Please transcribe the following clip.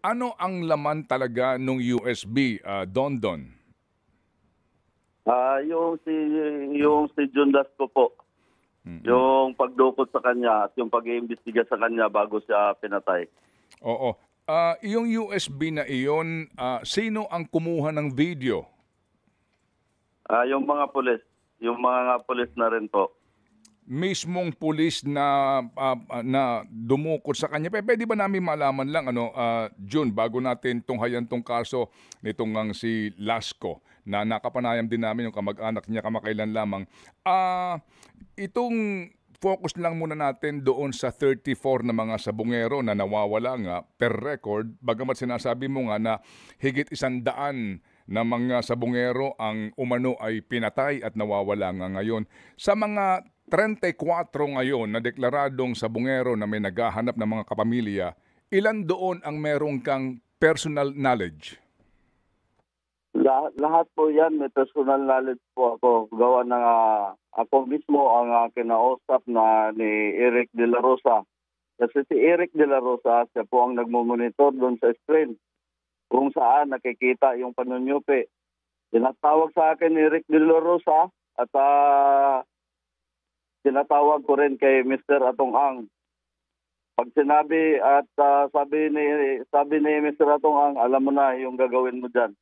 Ano ang laman talaga nung USB, Don Don? Yung si Jun Lasco po, yung pagdukot sa kanya at yung pag-iimbestiga sa kanya bago siya pinatay. Oo. Yung USB na iyon, sino ang kumuha ng video? Yung mga pulis na rin po. Mismong pulis na dumukot sa kanya. Pwede ba namin malaman lang June, bago natin tunghayan tong kaso nitong si Lasco na nakapanayam din namin yung kamag-anak niya kamakailan lamang. Itong focus lang muna natin doon sa 34 na mga sabungero na nawawala nga per record, bagamat sinasabi mo nga na higit 100 na mga sabungero ang umano ay pinatay at nawawala nga ngayon. Sa mga 34 ngayon na deklaradong sabungero na may naghahanap ng mga kapamilya, ilan doon ang merong kang personal knowledge? Lahat po yan, may personal knowledge po ako. Gawa na ako mismo ang kinausap na ni Eric De La Rosa. Kasi si Eric De La Rosa, siya po ang nagmumonitor doon sa screen kung saan nakikita yung panunyupi. Tinatawag sa akin ni Eric De La Rosa at tinatawag ko rin kay Mr. Atong Ang. Pag sinabi at sabi ni Mr. Atong Ang, alam mo na yung gagawin mo dyan.